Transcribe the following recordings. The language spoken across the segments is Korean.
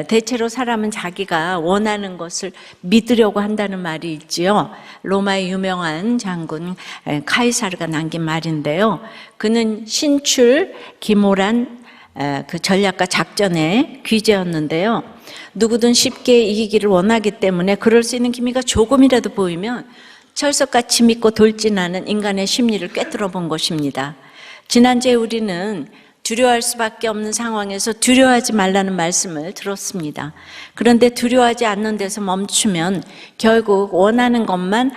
대체로 사람은 자기가 원하는 것을 믿으려고 한다는 말이 있지요. 로마의 유명한 장군 카이사르가 남긴 말인데요. 그는 신출 기모란 그 전략가 작전의 귀재였는데요. 누구든 쉽게 이기기를 원하기 때문에 그럴 수 있는 기미가 조금이라도 보이면 철석같이 믿고 돌진하는 인간의 심리를 꿰뚫어 본 것입니다. 지난주에 우리는 두려워할 수밖에 없는 상황에서 두려워하지 말라는 말씀을 들었습니다. 그런데 두려워하지 않는 데서 멈추면 결국 원하는 것만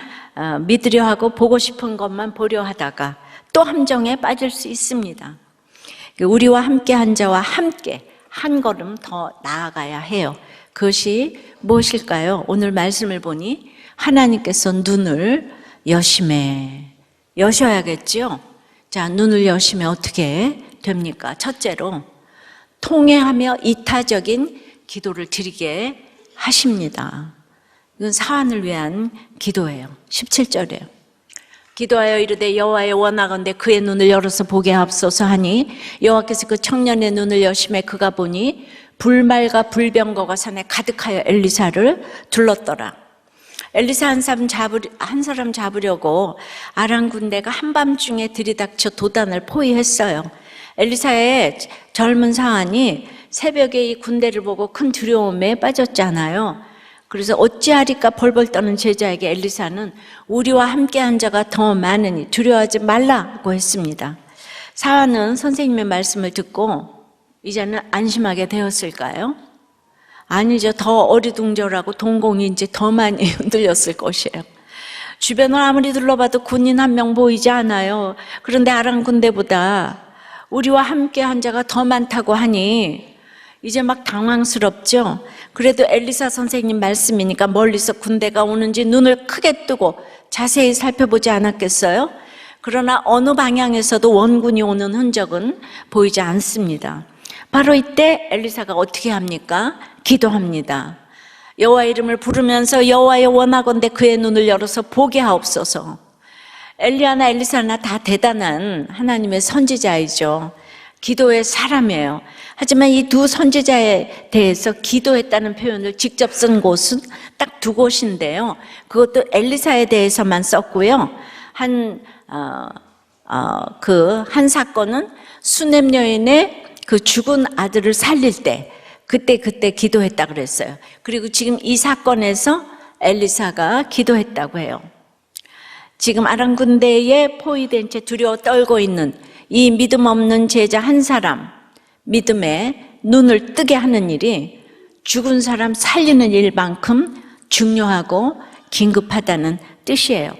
믿으려 하고 보고 싶은 것만 보려 하다가 또 함정에 빠질 수 있습니다. 우리와 함께 한 자와 함께 한 걸음 더 나아가야 해요. 그것이 무엇일까요? 오늘 말씀을 보니 하나님께서 눈을 여셔야겠죠? 자, 눈을 여시면 어떻게 됩니까? 첫째로 통회하며 이타적인 기도를 드리게 하십니다. 이건 사안을 위한 기도예요. 17절이에요. 기도하여 이르되 여호와여 원하건대 그의 눈을 열어서 보게 하옵소서 하니 여호와께서 그 청년의 눈을 여심해 그가 보니 불말과 불병거가 산에 가득하여 엘리사를 둘렀더라. 엘리사 한 사람 잡으려고 아람 군대가 한밤중에 들이닥쳐 도단을 포위했어요. 엘리사의 젊은 사안이 새벽에 이 군대를 보고 큰 두려움에 빠졌잖아요. 그래서 어찌하리까 벌벌 떠는 제자에게 엘리사는 우리와 함께한 자가 더 많으니 두려워하지 말라고 했습니다. 사안은 선생님의 말씀을 듣고 이제는 안심하게 되었을까요? 아니죠. 더 어리둥절하고 동공이 이제 더 많이 흔들렸을 것이에요. 주변을 아무리 둘러봐도 군인 한 명 보이지 않아요. 그런데 아람 군대보다 우리와 함께한 자가 더 많다고 하니 이제 막 당황스럽죠. 그래도 엘리사 선생님 말씀이니까 멀리서 군대가 오는지 눈을 크게 뜨고 자세히 살펴보지 않았겠어요? 그러나 어느 방향에서도 원군이 오는 흔적은 보이지 않습니다. 바로 이때 엘리사가 어떻게 합니까? 기도합니다. 여호와 이름을 부르면서 여호와여 원하건대 그의 눈을 열어서 보게 하옵소서. 엘리야나 엘리사나 다 대단한 하나님의 선지자이죠. 기도의 사람이에요. 하지만 이 두 선지자에 대해서 기도했다는 표현을 직접 쓴 곳은 딱 두 곳인데요. 그것도 엘리사에 대해서만 썼고요. 한 사건은 수넴 여인의 그 죽은 아들을 살릴 때 그때 기도했다 그랬어요. 그리고 지금 이 사건에서 엘리사가 기도했다고 해요. 지금 아람 군대에 포위된 채 두려워 떨고 있는 이 믿음 없는 제자 한 사람 믿음에 눈을 뜨게 하는 일이 죽은 사람 살리는 일만큼 중요하고 긴급하다는 뜻이에요.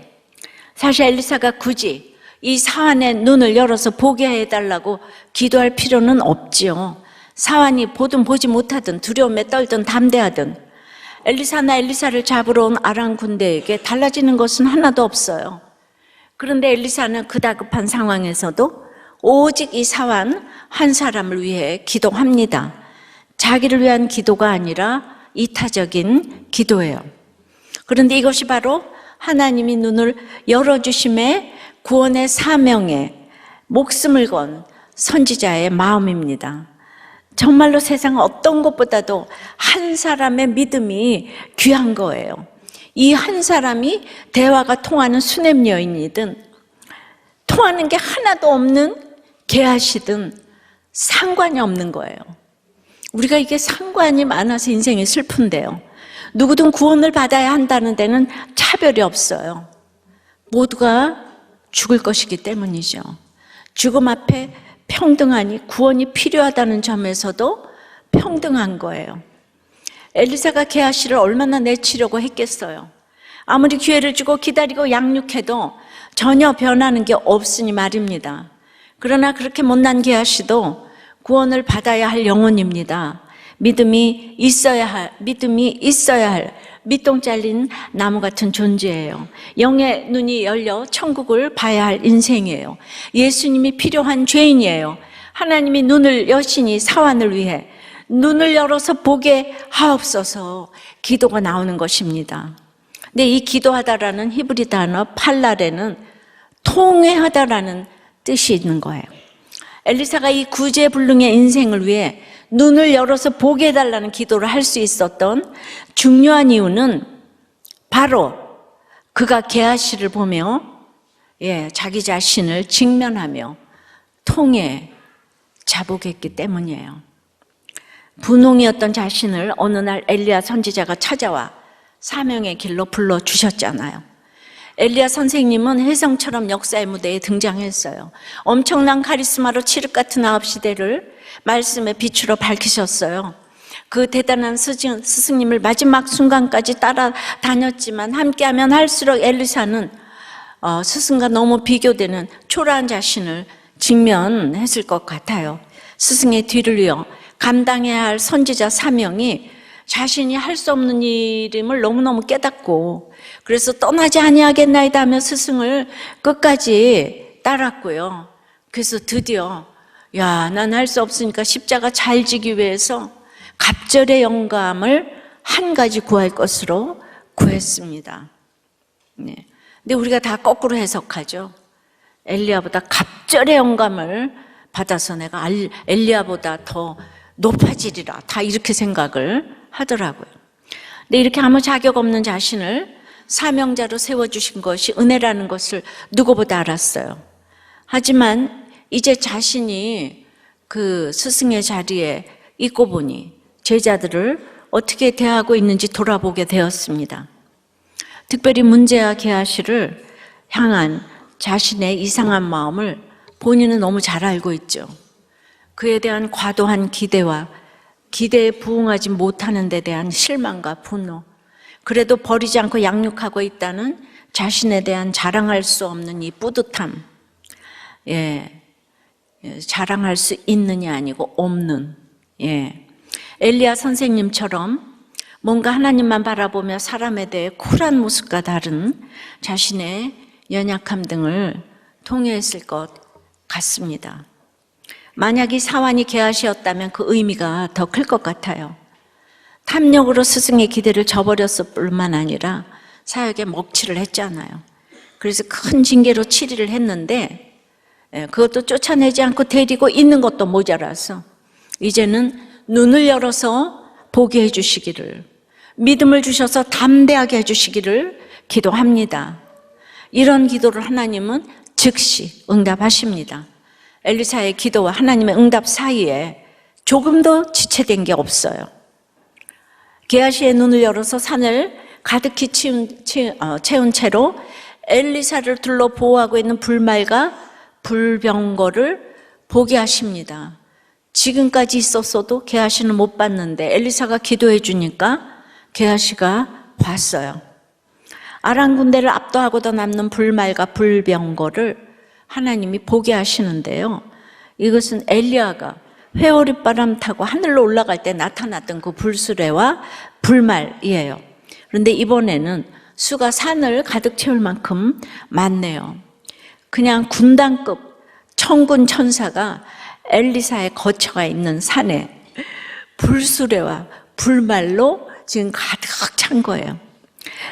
사실 엘리사가 굳이 이 사안의 눈을 열어서 보게 해달라고 기도할 필요는 없지요. 사안이 보든 보지 못하든 두려움에 떨든 담대하든 엘리사나 엘리사를 잡으러 온 아람 군대에게 달라지는 것은 하나도 없어요. 그런데 엘리사는 그 다급한 상황에서도 오직 이 사안 한 사람을 위해 기도합니다. 자기를 위한 기도가 아니라 이타적인 기도예요. 그런데 이것이 바로 하나님이 눈을 열어주심에 구원의 사명에 목숨을 건 선지자의 마음입니다. 정말로 세상 어떤 것보다도 한 사람의 믿음이 귀한 거예요. 이 한 사람이 대화가 통하는 수넴 여인이든 통하는 게 하나도 없는 게하시든 상관이 없는 거예요. 우리가 이게 상관이 많아서 인생이 슬픈데요. 누구든 구원을 받아야 한다는 데는 차별이 없어요. 모두가 죽을 것이기 때문이죠. 죽음 앞에 평등하니 구원이 필요하다는 점에서도 평등한 거예요. 엘리사가 게하시를 얼마나 내치려고 했겠어요. 아무리 기회를 주고 기다리고 양육해도 전혀 변하는 게 없으니 말입니다. 그러나 그렇게 못난 게하시도 구원을 받아야 할 영혼입니다. 믿음이 있어야 할 밑동 잘린 나무 같은 존재예요. 영의 눈이 열려 천국을 봐야 할 인생이에요. 예수님이 필요한 죄인이에요. 하나님이 눈을 여시니 사환을 위해 눈을 열어서 보게 하옵소서 기도가 나오는 것입니다. 근데 이 기도하다라는 히브리 단어 팔랄에는 통회하다라는 뜻이 있는 거예요. 엘리사가 이 구제불능의 인생을 위해 눈을 열어서 보게 해달라는 기도를 할 수 있었던 중요한 이유는 바로 그가 게하시를 보며 자기 자신을 직면하며 통해 자복했기 때문이에요. 분홍이었던 자신을 어느 날 엘리야 선지자가 찾아와 사명의 길로 불러주셨잖아요. 엘리야 선생님은 혜성처럼 역사의 무대에 등장했어요. 엄청난 카리스마로 칠흑 같은 9시대를 말씀의 빛으로 밝히셨어요. 그 대단한 스승님을 마지막 순간까지 따라다녔지만 함께하면 할수록 엘리사는 스승과 너무 비교되는 초라한 자신을 직면했을 것 같아요. 스승의 뒤를 이어 감당해야 할 선지자 사명이 자신이 할 수 없는 일임을 너무너무 깨닫고 그래서 떠나지 아니하겠나이다 하며 스승을 끝까지 따랐고요. 그래서 드디어 난 할 수 없으니까 십자가 잘 지기 위해서 갑절의 영감을 한 가지 구할 것으로 구했습니다. 근데 우리가 다 거꾸로 해석하죠. 엘리야보다 갑절의 영감을 받아서 내가 엘리야보다 더 높아지리라, 다 이렇게 생각을 하더라고요. 근데 이렇게 아무 자격 없는 자신을 사명자로 세워주신 것이 은혜라는 것을 누구보다 알았어요. 하지만 이제 자신이 그 스승의 자리에 있고 보니 제자들을 어떻게 대하고 있는지 돌아보게 되었습니다. 특별히 문제와 게하시를 향한 자신의 이상한 마음을 본인은 너무 잘 알고 있죠. 그에 대한 과도한 기대와 기대에 부응하지 못하는 데 대한 실망과 분노, 그래도 버리지 않고 양육하고 있다는 자신에 대한 자랑할 수 없는 이 뿌듯함, 자랑할 수 있느냐 아니고 없는, 엘리야 선생님처럼 뭔가 하나님만 바라보며 사람에 대해 쿨한 모습과 다른 자신의 연약함 등을 통해했을 것 같습니다. 만약 이 사환이 게하시였다면 그 의미가 더 클 것 같아요. 탐욕으로 스승의 기대를 저버렸을 뿐만 아니라 사역에 먹칠을 했잖아요. 그래서 큰 징계로 치리를 했는데 그것도 쫓아내지 않고 데리고 있는 것도 모자라서 이제는 눈을 열어서 보게 해주시기를, 믿음을 주셔서 담대하게 해주시기를 기도합니다. 이런 기도를 하나님은 즉시 응답하십니다. 엘리사의 기도와 하나님의 응답 사이에 조금도 지체된 게 없어요. 게하시의 눈을 열어서 산을 가득히 채운 채로 엘리사를 둘러 보호하고 있는 불말과 불병거를 보게 하십니다. 지금까지 있었어도 게하시는 못 봤는데 엘리사가 기도해 주니까 게하시가 봤어요. 아람 군대를 압도하고도 남는 불말과 불병거를 하나님이 보게 하시는데요. 이것은 엘리야가 회오리바람 타고 하늘로 올라갈 때 나타났던 그 불수레와 불말이에요. 그런데 이번에는 수가 산을 가득 채울 만큼 많네요. 그냥 군단급 천군 천사가 엘리사의 거처가 있는 산에 불수레와 불말로 지금 가득 찬 거예요.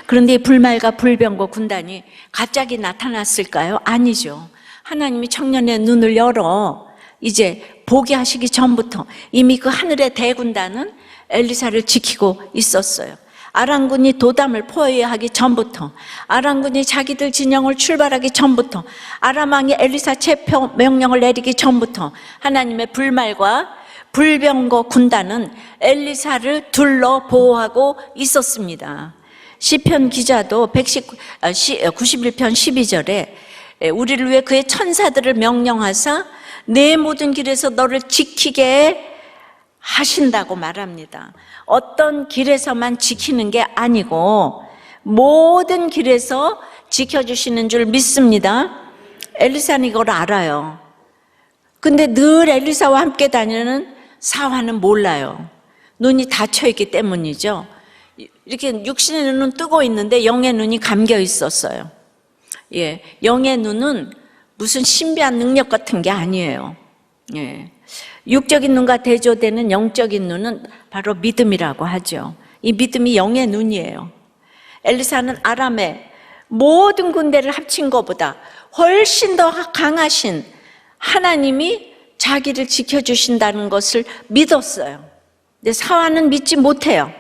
그런데 이 불말과 불병거 군단이 갑자기 나타났을까요? 아니죠. 하나님이 청년의 눈을 열어 이제 보게 하시기 전부터 이미 그 하늘의 대군단은 엘리사를 지키고 있었어요. 아람군이 도담을 포위하기 전부터, 아람군이 자기들 진영을 출발하기 전부터, 아람 왕이 엘리사 체포 명령을 내리기 전부터 하나님의 불말과 불병거 군단은 엘리사를 둘러 보호하고 있었습니다. 시편 기자도 91편 12절에 우리를 위해 그의 천사들을 명령하사 내 모든 길에서 너를 지키게 하신다고 말합니다. 어떤 길에서만 지키는 게 아니고 모든 길에서 지켜주시는 줄 믿습니다. 엘리사는 이걸 알아요. 근데 늘 엘리사와 함께 다니는 사환은 몰라요. 눈이 닫혀있기 때문이죠. 이렇게 육신의 눈은 뜨고 있는데 영의 눈이 감겨 있었어요. 영의 눈은 무슨 신비한 능력 같은 게 아니에요. 육적인 눈과 대조되는 영적인 눈은 바로 믿음이라고 하죠. 이 믿음이 영의 눈이에요. 엘리사는 아람의 모든 군대를 합친 것보다 훨씬 더 강하신 하나님이 자기를 지켜주신다는 것을 믿었어요. 근데 사환은 믿지 못해요.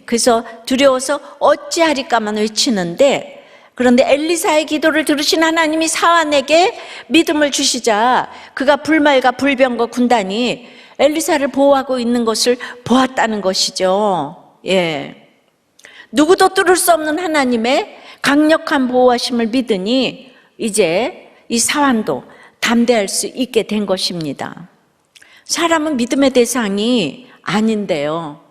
그래서 두려워서 어찌하리까만 외치는데, 그런데 엘리사의 기도를 들으신 하나님이 사환에게 믿음을 주시자 그가 불말과 불병과 군단이 엘리사를 보호하고 있는 것을 보았다는 것이죠. 누구도 뚫을 수 없는 하나님의 강력한 보호하심을 믿으니 이제 이 사환도 담대할 수 있게 된 것입니다. 사람은 믿음의 대상이 아닌데요,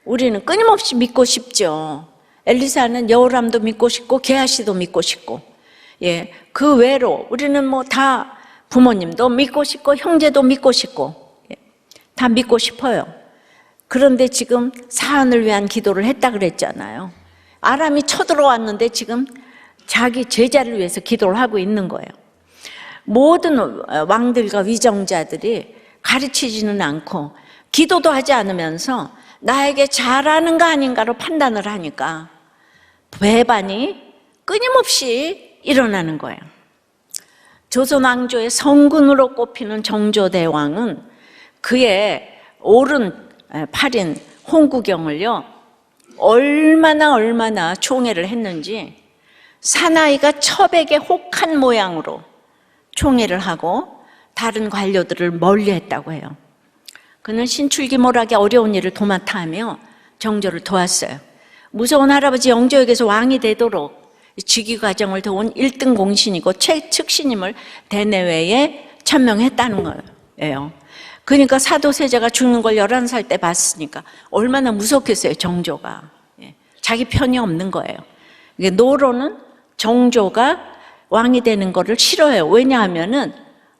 우리는 끊임없이 믿고 싶죠. 엘리사는 여호람도 믿고 싶고 게하시도 믿고 싶고, 그 외로 우리는 뭐 다 부모님도 믿고 싶고 형제도 믿고 싶고, 다 믿고 싶어요. 그런데 지금 사안을 위한 기도를 했다 그랬잖아요. 아람이 쳐들어왔는데 지금 자기 제자를 위해서 기도를 하고 있는 거예요. 모든 왕들과 위정자들이 가르치지는 않고 기도도 하지 않으면서 나에게 잘하는가 아닌가로 판단을 하니까 배반이 끊임없이 일어나는 거예요. 조선 왕조의 성군으로 꼽히는 정조대왕은 그의 오른 팔인 홍구경을요, 얼마나 총애를 했는지 사나이가 첩에게 혹한 모양으로 총애를 하고 다른 관료들을 멀리했다고 해요. 그는 신출귀몰하게 어려운 일을 도맡아 하며 정조를 도왔어요. 무서운 할아버지 영조에게서 왕이 되도록 즉위 과정을 도운 1등 공신이고 최측신임을 대내외에 천명했다는 거예요. 그러니까 사도세자가 죽는 걸 11살 때 봤으니까 얼마나 무섭겠어요, 정조가. 자기 편이 없는 거예요. 노로는 정조가 왕이 되는 거를 싫어해요. 왜냐하면은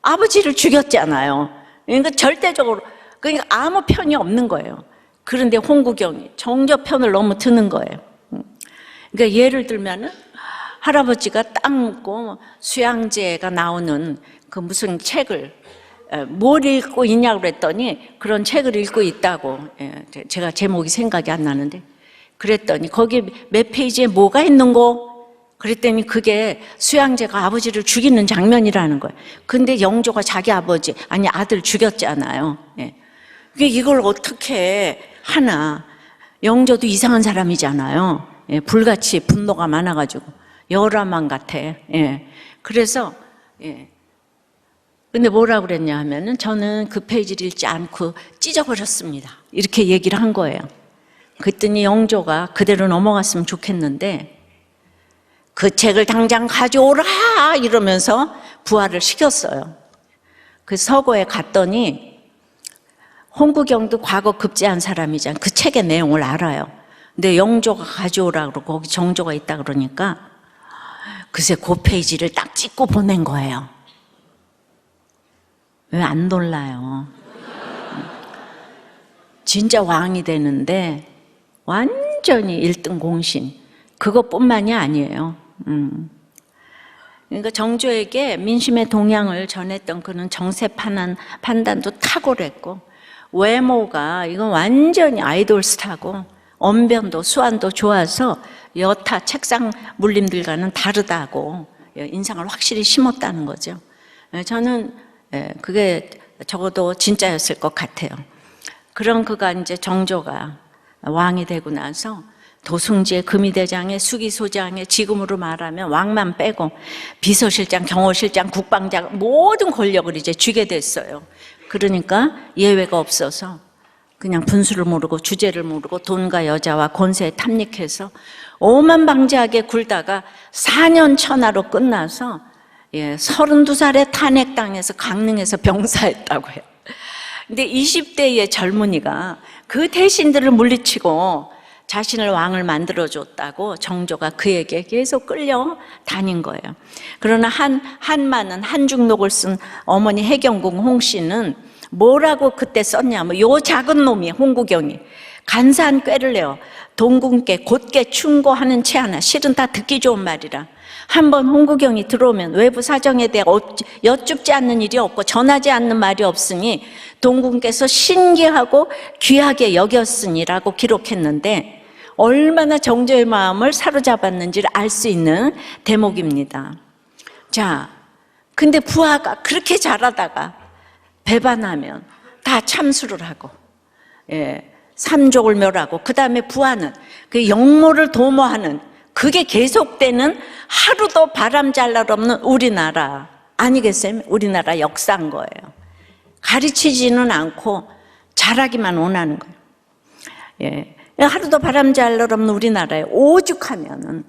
아버지를 죽였잖아요. 그러니까 절대적으로, 그러니까 아무 편이 없는 거예요. 그런데 홍구경이 정조 편을 너무 드는 거예요. 그러니까 예를 들면은 할아버지가 땅 묻고 수양제가 나오는 그 무슨 책을 뭘 읽고 있냐고 그랬더니 그런 책을 읽고 있다고, 제가 제목이 생각이 안 나는데, 그랬더니 거기 몇 페이지에 뭐가 있는고? 그랬더니 그게 수양제가 아버지를 죽이는 장면이라는 거예요. 근데 영조가 자기 아버지, 아니 아들 죽였잖아요. 이걸 어떻게 하나. 영조도 이상한 사람이잖아요. 불같이 분노가 많아가지고 여라만 같아. 그래서 근데 뭐라고 그랬냐 하면은 저는 그 페이지를 읽지 않고 찢어버렸습니다, 이렇게 얘기를 한 거예요. 그랬더니 영조가 그대로 넘어갔으면 좋겠는데 그 책을 당장 가져오라 이러면서 부하를 시켰어요. 그 서고에 갔더니 홍구경도 과거 급제한 사람이잖아요. 그 책의 내용을 알아요. 근데 영조가 가져오라 그러고 거기 정조가 있다 그러니까 글쎄 그 페이지를 딱 찍고 보낸 거예요. 왜 안 놀라요? 진짜 왕이 되는데 완전히 1등 공신, 그것뿐만이 아니에요. 그러니까 정조에게 민심의 동향을 전했던 그는 정세 판단도 탁월했고, 외모가 이건 완전히 아이돌 스타고, 언변도 수완도 좋아서 여타 책상 물림들과는 다르다고 인상을 확실히 심었다는 거죠. 저는 그게 적어도 진짜였을 것 같아요. 그런 그가 이제 정조가 왕이 되고 나서 도승지의 금의대장에 수기소장에 지금으로 말하면 왕만 빼고 비서실장, 경호실장, 국방장 모든 권력을 이제 쥐게 됐어요. 그러니까 예외가 없어서 그냥 분수를 모르고 주제를 모르고 돈과 여자와 권세에 탐닉해서 오만방자하게 굴다가 4년 천하로 끝나서 32살에 탄핵당해서 강릉에서 병사했다고 해요. 근데 20대의 젊은이가 그 대신들을 물리치고 자신을 왕을 만들어줬다고 정조가 그에게 계속 끌려다닌 거예요. 그러나 한마는 한중록을 쓴 어머니 해경궁 홍씨는 뭐라고 그때 썼냐면, 요 작은 놈이 홍구경이 간사한 꾀를 내어 동궁께 곧게 충고하는 채 하나, 실은 다 듣기 좋은 말이라. 한번 홍구경이 들어오면 외부 사정에 대해 여쭙지 않는 일이 없고 전하지 않는 말이 없으니 동궁께서 신기하고 귀하게 여겼으니라고 기록했는데, 얼마나 정조의 마음을 사로잡았는지를 알 수 있는 대목입니다. 자, 근데 부하가 그렇게 잘하다가 배반하면 다 참수를 하고, 삼족을 멸하고, 그 다음에 부하는 그 영모를 도모하는, 그게 계속되는 하루도 바람 잘 날 없는 우리나라 아니겠어요? 우리나라 역사인 거예요. 가르치지는 않고 잘하기만 원하는 거예요. 하루도 바람 잘 날 없는 우리나라에 오죽하면은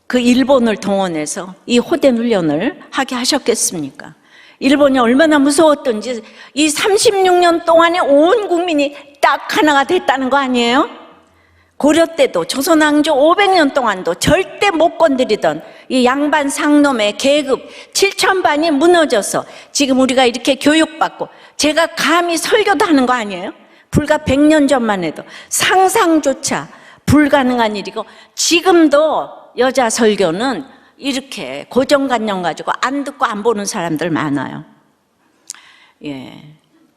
그 일본을 동원해서 이 호된 훈련을 하게 하셨겠습니까? 일본이 얼마나 무서웠던지 이 36년 동안에 온 국민이 딱 하나가 됐다는 거 아니에요? 고려 때도 조선왕조 500년 동안도 절대 못 건드리던 이 양반 상놈의 계급 7천반이 무너져서 지금 우리가 이렇게 교육받고, 제가 감히 설교도 하는 거 아니에요? 불과 100년 전만 해도 상상조차 불가능한 일이고, 지금도 여자 설교는 이렇게 고정관념 가지고 안 듣고 안 보는 사람들 많아요.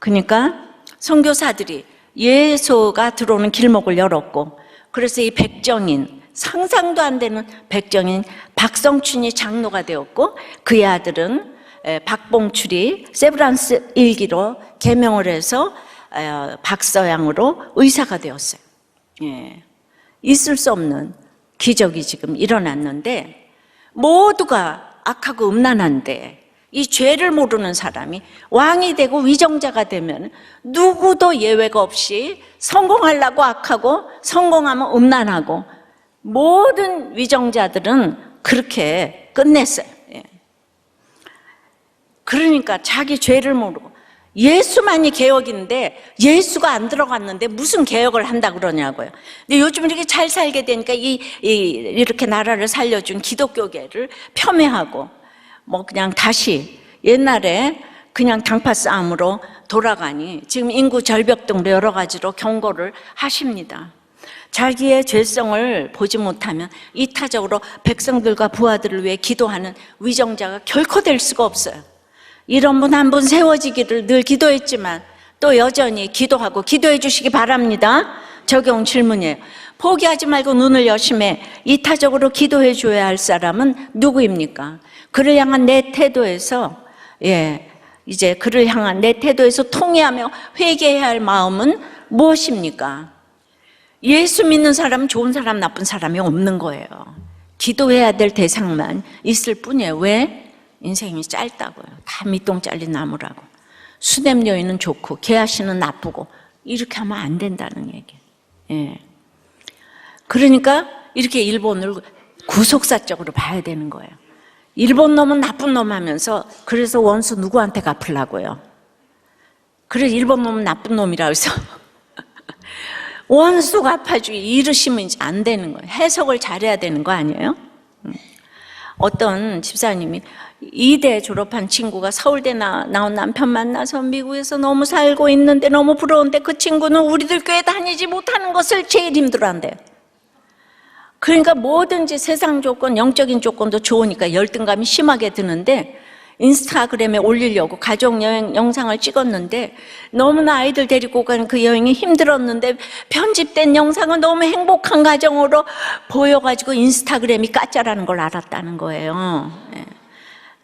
그러니까 선교사들이 예수가 들어오는 길목을 열었고, 그래서 이 백정인, 상상도 안 되는 백정인 박성춘이 장로가 되었고, 그의 아들은 박봉출이 세브란스 일기로 개명을 해서 박서양으로 의사가 되었어요. 있을 수 없는 기적이 지금 일어났는데, 모두가 악하고 음란한데 이 죄를 모르는 사람이 왕이 되고 위정자가 되면 누구도 예외가 없이 성공하려고 악하고, 성공하면 음란하고, 모든 위정자들은 그렇게 끝냈어요. 그러니까 자기 죄를 모르고, 예수만이 개혁인데 예수가 안 들어갔는데 무슨 개혁을 한다 그러냐고요. 근데 요즘 이렇게 잘 살게 되니까 이렇게 나라를 살려준 기독교계를 폄훼하고, 뭐 그냥 다시 옛날에 그냥 당파 싸움으로 돌아가니 지금 인구 절벽 등으로 여러 가지로 경고를 하십니다. 자기의 죄성을 보지 못하면 이타적으로 백성들과 부하들을 위해 기도하는 위정자가 결코 될 수가 없어요. 이런 분 한 분 세워지기를 늘 기도했지만 또 여전히 기도하고, 기도해 주시기 바랍니다. 적용 질문이에요. 포기하지 말고 눈을 여심해 이타적으로 기도해 줘야 할 사람은 누구입니까? 그를 향한 내 태도에서, 이제 그를 향한 내 태도에서 통회하며 회개해야 할 마음은 무엇입니까? 예수 믿는 사람은 좋은 사람, 나쁜 사람이 없는 거예요. 기도해야 될 대상만 있을 뿐이에요. 왜? 인생이 짧다고요. 다 밑동 잘린 나무라고. 수냄 여인은 좋고 개아씨는 나쁘고, 이렇게 하면 안 된다는 얘기예요. 그러니까 이렇게 일본을 구속사적으로 봐야 되는 거예요. 일본 놈은 나쁜 놈 하면서, 그래서 원수 누구한테 갚으려고요? 그래서 일본 놈은 나쁜 놈이라 해서 원수 갚아주기 이르시면 이제 안 되는 거예요. 해석을 잘해야 되는 거 아니에요? 어떤 집사님이 2대 졸업한 친구가 서울대 나온 남편 만나서 미국에서 너무 살고 있는데 너무 부러운데, 그 친구는 우리들 교회 다니지 못하는 것을 제일 힘들어한대요. 그러니까 뭐든지 세상 조건, 영적인 조건도 좋으니까 열등감이 심하게 드는데, 인스타그램에 올리려고 가족여행 영상을 찍었는데 너무나 아이들 데리고 가는 그 여행이 힘들었는데 편집된 영상은 너무 행복한 가정으로 보여가지고 인스타그램이 가짜라는 걸 알았다는 거예요.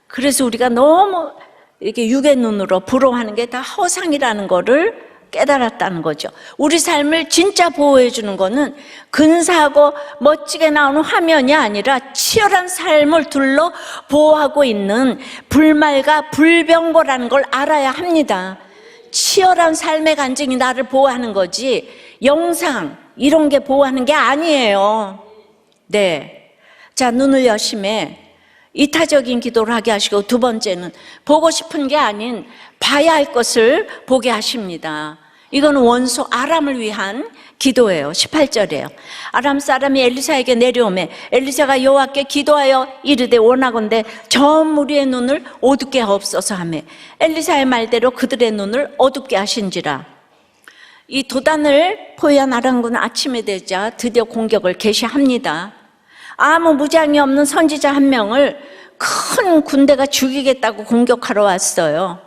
그래서 우리가 너무 이렇게 육의 눈으로 부러워하는 게 다 허상이라는 거를 깨달았다는 거죠. 우리 삶을 진짜 보호해 주는 거는 근사하고 멋지게 나오는 화면이 아니라 치열한 삶을 둘러 보호하고 있는 불말과 불병거라는 걸 알아야 합니다. 치열한 삶의 간증이 나를 보호하는 거지 영상 이런 게 보호하는 게 아니에요. 자, 눈을 여심해 이타적인 기도를 하게 하시고, 두 번째는 보고 싶은 게 아닌 봐야 할 것을 보게 하십니다. 이건 원수 아람을 위한 기도예요. 18절이에요. 아람 사람이 엘리사에게 내려오매 엘리사가 여호와께 기도하여 이르되 원하건대 저 무리의 눈을 어둡게 하옵소서 하매 엘리사의 말대로 그들의 눈을 어둡게 하신지라. 이 도단을 포위한 아람군은 아침에 되자 드디어 공격을 개시합니다. 아무 무장이 없는 선지자 한 명을 큰 군대가 죽이겠다고 공격하러 왔어요.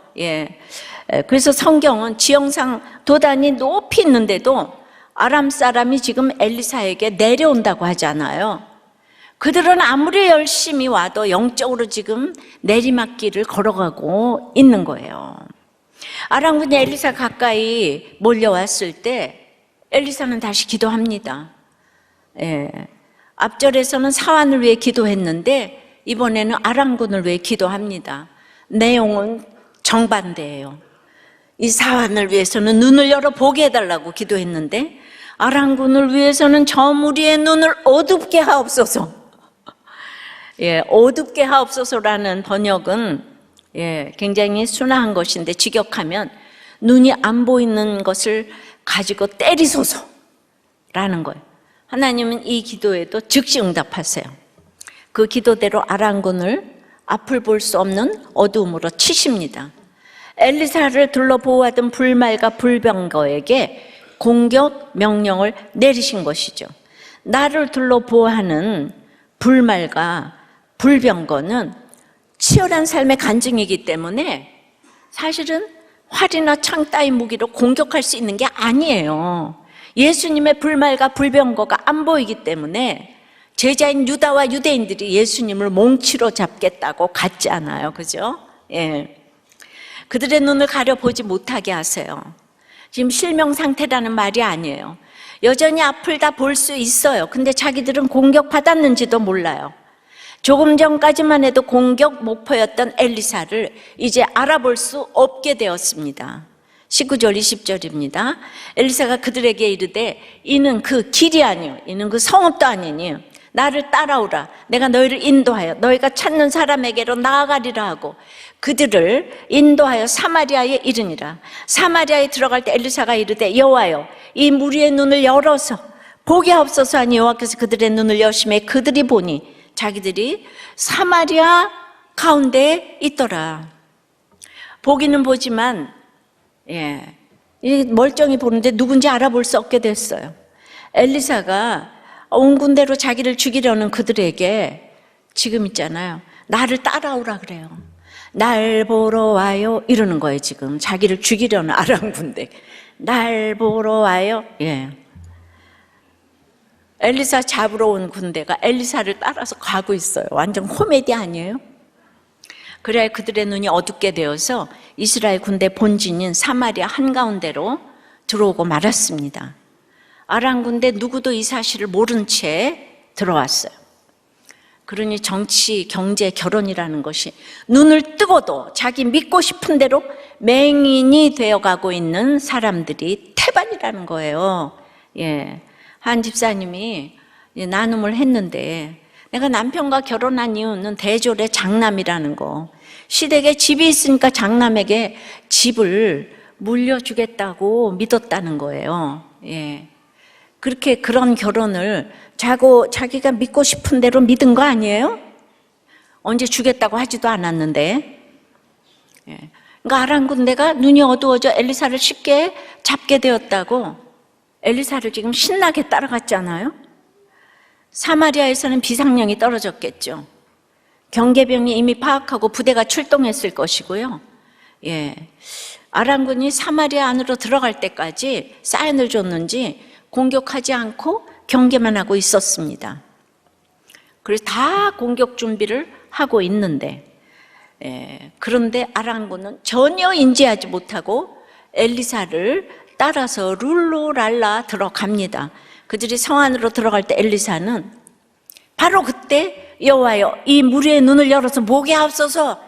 그래서 성경은 지형상 도단이 높이 있는데도 아람 사람이 지금 엘리사에게 내려온다고 하잖아요. 그들은 아무리 열심히 와도 영적으로 지금 내리막길을 걸어가고 있는 거예요. 아람군이 엘리사 가까이 몰려왔을 때 엘리사는 다시 기도합니다. 예. 앞절에서는 사환을 위해 기도했는데 이번에는 아람군을 위해 기도합니다. 내용은 정반대예요. 이 사환을 위해서는 눈을 열어 보게 해달라고 기도했는데 아람군을 위해서는 저 무리의 눈을 어둡게 하옵소서. 예, 어둡게 하옵소서라는 번역은 굉장히 순화한 것인데 직역하면 눈이 안 보이는 것을 가지고 때리소서라는 거예요. 하나님은 이 기도에도 즉시 응답하세요. 그 기도대로 아람군을 앞을 볼 수 없는 어두움으로 치십니다. 엘리사를 둘러 보호하던 불말과 불병거에게 공격 명령을 내리신 것이죠. 나를 둘러 보호하는 불말과 불병거는 치열한 삶의 간증이기 때문에 사실은 활이나 창 따위 무기로 공격할 수 있는 게 아니에요. 예수님의 불말과 불병거가 안 보이기 때문에 제자인 유다와 유대인들이 예수님을 몽치로 잡겠다고 갔지 않아요. 그죠? 예. 그들의 눈을 가려보지 못하게 하세요. 지금 실명 상태라는 말이 아니에요. 여전히 앞을 다 볼 수 있어요. 근데 자기들은 공격받았는지도 몰라요. 조금 전까지만 해도 공격 목표였던 엘리사를 이제 알아볼 수 없게 되었습니다. 19절 20절입니다. 엘리사가 그들에게 이르되 이는 그 길이 아니요 이는 그 성읍도 아니니 나를 따라오라. 내가 너희를 인도하여 너희가 찾는 사람에게로 나아가리라 하고 그들을 인도하여 사마리아에 이르니라. 사마리아에 들어갈 때 엘리사가 이르되 여호와여 이 무리의 눈을 열어서 보게 하옵소서 하니 여호와께서 그들의 눈을 여심해 그들이 보니 자기들이 사마리아 가운데에 있더라. 보기는 보지만 멀쩡히 보는데 누군지 알아볼 수 없게 됐어요. 엘리사가 온 군대로 자기를 죽이려는 그들에게 지금 있잖아요. 나를 따라오라 그래요. 날 보러 와요 이러는 거예요. 지금 자기를 죽이려는 아람 군대. 날 보러 와요. 엘리사 잡으러 온 군대가 엘리사를 따라서 가고 있어요. 완전 코미디 아니에요? 그래야 그들의 눈이 어둡게 되어서 이스라엘 군대 본진인 사마리아 한가운데로 들어오고 말았습니다. 아람 군대 누구도 이 사실을 모른 채 들어왔어요. 그러니 정치, 경제, 결혼이라는 것이 눈을 뜨고도 자기 믿고 싶은 대로 맹인이 되어가고 있는 사람들이 태반이라는 거예요. 한 집사님이 나눔을 했는데 내가 남편과 결혼한 이유는 대졸의 장남이라는 거. 시댁에 집이 있으니까 장남에게 집을 물려주겠다고 믿었다는 거예요. 그렇게 그런 결혼을 자기가 믿고 싶은 대로 믿은 거 아니에요? 언제 주겠다고 하지도 않았는데. 그러니까 아람 군대가 눈이 어두워져 엘리사를 쉽게 잡게 되었다고 엘리사를 지금 신나게 따라갔잖아요. 사마리아에서는 비상령이 떨어졌겠죠. 경계병이 이미 파악하고 부대가 출동했을 것이고요. 아람군이 사마리아 안으로 들어갈 때까지 사인을 줬는지 공격하지 않고 경계만 하고 있었습니다. 그래서 다 공격 준비를 하고 있는데 그런데 아람군은 전혀 인지하지 못하고 엘리사를 따라서 룰루랄라 들어갑니다. 그들이 성 안으로 들어갈 때 엘리사는 바로 그때 여호와여 이 무리의 눈을 열어서 보게 하옵소서.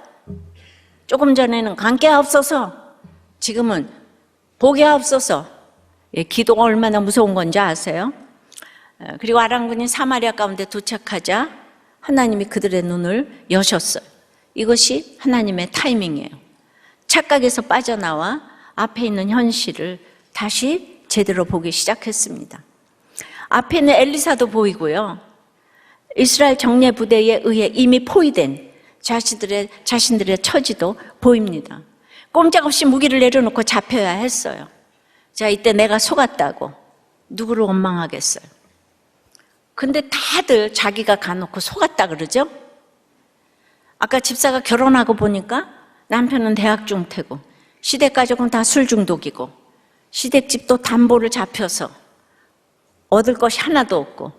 조금 전에는 감게 하옵소서. 지금은 보게 하옵소서. 기도가 얼마나 무서운 건지 아세요? 그리고 아람군이 사마리아 가운데 도착하자 하나님이 그들의 눈을 여셨어요. 이것이 하나님의 타이밍이에요. 착각에서 빠져나와 앞에 있는 현실을 다시 제대로 보기 시작했습니다. 앞에는 엘리사도 보이고요. 이스라엘 정예 부대에 의해 이미 포위된 자신들의 처지도 보입니다. 꼼짝없이 무기를 내려놓고 잡혀야 했어요. 자, 이때 내가 속았다고 누구를 원망하겠어요? 근데 다들 자기가 가놓고 속았다 그러죠? 아까 집사가 결혼하고 보니까 남편은 대학 중퇴고 시댁 가족은 다 술 중독이고 시댁집도 담보를 잡혀서 얻을 것이 하나도 없고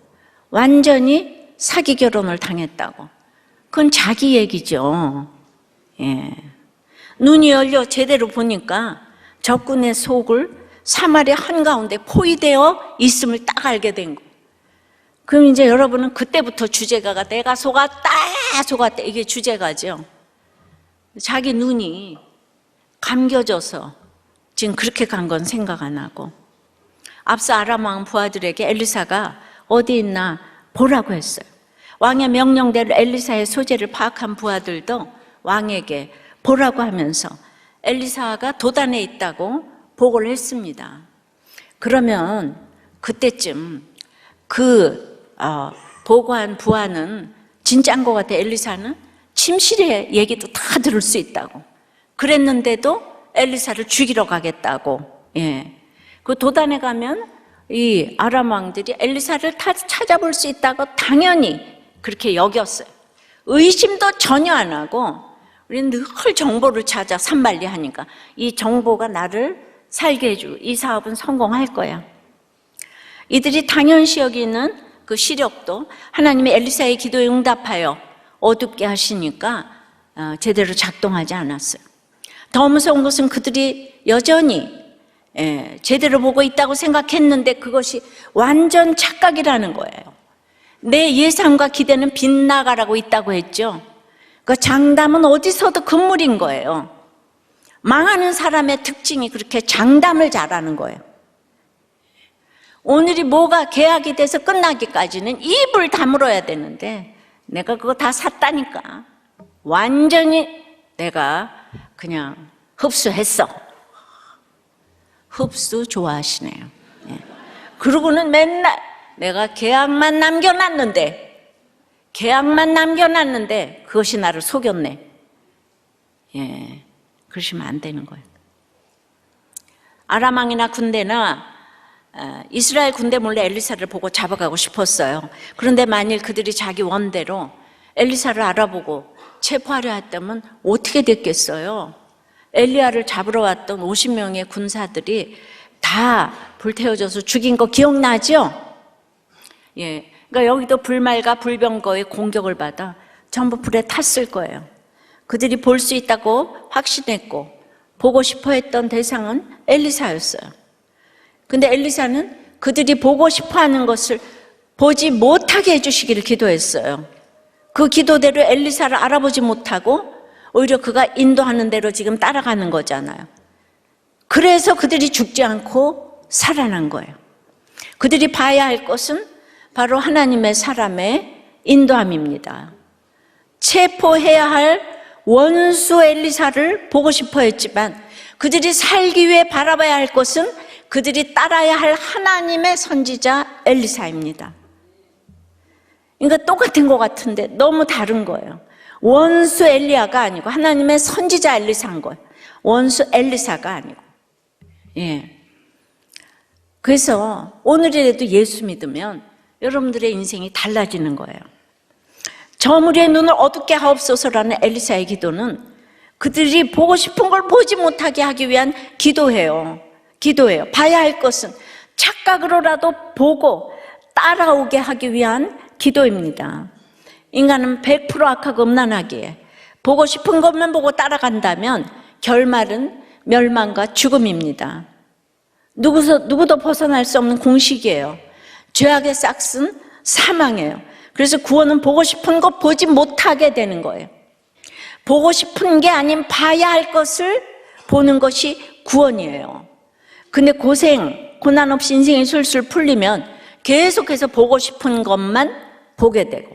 완전히 사기 결혼을 당했다고. 그건 자기 얘기죠. 눈이 열려 제대로 보니까 적군의 속을 사마리아 한가운데 포위되어 있음을 딱 알게 된 거예요. 그럼 이제 여러분은 그때부터 주제가가 내가 속았다 이게 주제가죠. 자기 눈이 감겨져서 지금 그렇게 간 건 생각 안 하고, 앞서 아람 왕 부하들에게 엘리사가 어디 있나 보라고 했어요. 왕의 명령대로 엘리사의 소재를 파악한 부하들도 왕에게 보라고 하면서 엘리사가 도단에 있다고 보고를 했습니다. 그러면 그때쯤 보고한 부하는 진짜인 것 같아. 엘리사는 침실의 얘기도 다 들을 수 있다고 그랬는데도 엘리사를 죽이러 가겠다고. 그 도단에 가면 이 아람 왕들이 엘리사를 찾아볼 수 있다고 당연히 그렇게 여겼어요. 의심도 전혀 안 하고, 우리는 늘 정보를 찾아 산만리하니까 이 정보가 나를 살게 해주고 이 사업은 성공할 거야. 이들이 당연시 여기는 그 시력도 하나님이 엘리사의 기도에 응답하여 어둡게 하시니까 제대로 작동하지 않았어요. 더 무서운 것은 그들이 여전히 제대로 보고 있다고 생각했는데 그것이 완전 착각이라는 거예요. 내 예상과 기대는 빗나가라고 있다고 했죠. 그 장담은 어디서도 금물인 거예요. 망하는 사람의 특징이 그렇게 장담을 잘하는 거예요. 오늘이 뭐가 계약이 돼서 끝나기까지는 입을 다물어야 되는데 내가 그거 다 샀다니까. 완전히 내가 그냥 흡수했어. 흡수 좋아하시네요. 그러고는 맨날 내가 계약만 남겨놨는데 그것이 나를 속였네. 그러시면 안 되는 거예요. 아람 왕이나 군대나 이스라엘 군대 몰래 엘리사를 보고 잡아가고 싶었어요. 그런데 만일 그들이 자기 원대로 엘리사를 알아보고 체포하려 했다면 어떻게 됐겠어요? 엘리야를 잡으러 왔던 50명의 군사들이 다 불태워져서 죽인 거 기억나죠? 그러니까 여기도 불말과 불병거의 공격을 받아 전부 불에 탔을 거예요. 그들이 볼 수 있다고 확신했고 보고 싶어 했던 대상은 엘리사였어요. 근데 엘리사는 그들이 보고 싶어 하는 것을 보지 못하게 해주시기를 기도했어요. 그 기도대로 엘리사를 알아보지 못하고 오히려 그가 인도하는 대로 지금 따라가는 거잖아요. 그래서 그들이 죽지 않고 살아난 거예요. 그들이 봐야 할 것은 바로 하나님의 사람의 인도함입니다. 체포해야 할 원수 엘리사를 보고 싶어 했지만 그들이 살기 위해 바라봐야 할 것은 그들이 따라야 할 하나님의 선지자 엘리사입니다. 그러니까 똑같은 것 같은데 너무 다른 거예요. 원수 엘리야가 아니고 하나님의 선지자 엘리사인 거예요. 원수 엘리사가 아니고. 그래서 오늘이라도 예수 믿으면 여러분들의 인생이 달라지는 거예요. 저 무리의 눈을 어둡게 하옵소서라는 엘리사의 기도는 그들이 보고 싶은 걸 보지 못하게 하기 위한 기도예요. 봐야 할 것은 착각으로라도 보고 따라오게 하기 위한 기도입니다. 인간은 100% 악하고 음란하기에 보고 싶은 것만 보고 따라간다면 결말은 멸망과 죽음입니다. 누구도 벗어날 수 없는 공식이에요. 죄악의 싹은 사망이에요. 그래서 구원은 보고 싶은 것 보지 못하게 되는 거예요. 보고 싶은 게 아닌 봐야 할 것을 보는 것이 구원이에요. 근데 고난 없이 인생이 술술 풀리면 계속해서 보고 싶은 것만 보게 되고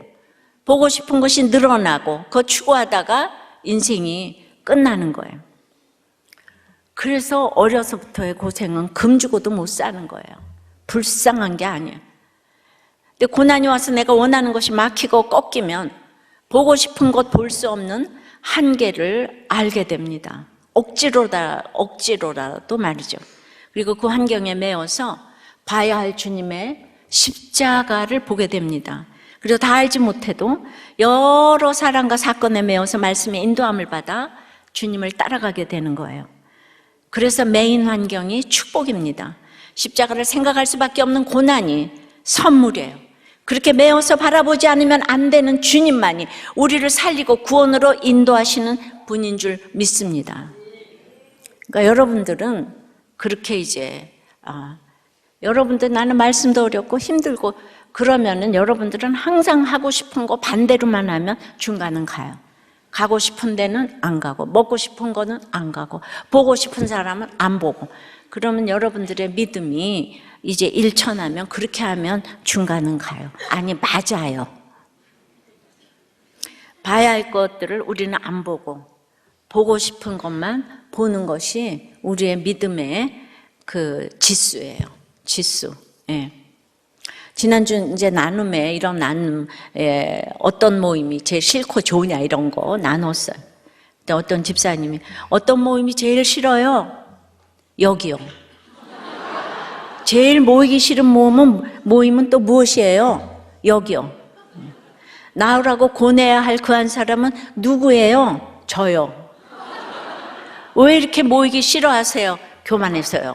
보고 싶은 것이 늘어나고 그거 추구하다가 인생이 끝나는 거예요. 그래서 어려서부터의 고생은 금 주고도 못 사는 거예요. 불쌍한 게 아니에요. 근데 고난이 와서 내가 원하는 것이 막히고 꺾이면 보고 싶은 것 볼 수 없는 한계를 알게 됩니다. 억지로라도 말이죠. 그리고 그 환경에 매여서 봐야 할 주님의 십자가를 보게 됩니다. 그리고 다 알지 못해도 여러 사람과 사건에 매여서 말씀의 인도함을 받아 주님을 따라가게 되는 거예요. 그래서 메인 환경이 축복입니다. 십자가를 생각할 수밖에 없는 고난이 선물이에요. 그렇게 매어서 바라보지 않으면 안 되는 주님만이 우리를 살리고 구원으로 인도하시는 분인 줄 믿습니다. 그러니까 여러분들은 그렇게 이제 여러분들 나는 말씀도 어렵고 힘들고 그러면은 여러분들은 항상 하고 싶은 거 반대로만 하면 중간은 가요. 가고 싶은 데는 안 가고 먹고 싶은 거는 안 가고 보고 싶은 사람은 안 보고 그러면 여러분들의 믿음이 이제 일천하면 그렇게 하면 중간은 가요. 아니 맞아요. 봐야 할 것들을 우리는 안 보고 보고 싶은 것만 보는 것이 우리의 믿음의 그 지수예요. 지수. 예. 지난주 이제 나눔에 이런 나눔에 어떤 모임이 제일 싫고 좋으냐 이런 거 나눴어요. 근데 어떤 집사님이 어떤 모임이 제일 싫어요? 여기요. 제일 모이기 싫은 모임은 또 무엇이에요? 여기요. 나오라고 고뇌해야 할 그 한 사람은 누구예요? 저요. 왜 이렇게 모이기 싫어하세요? 교만해서요.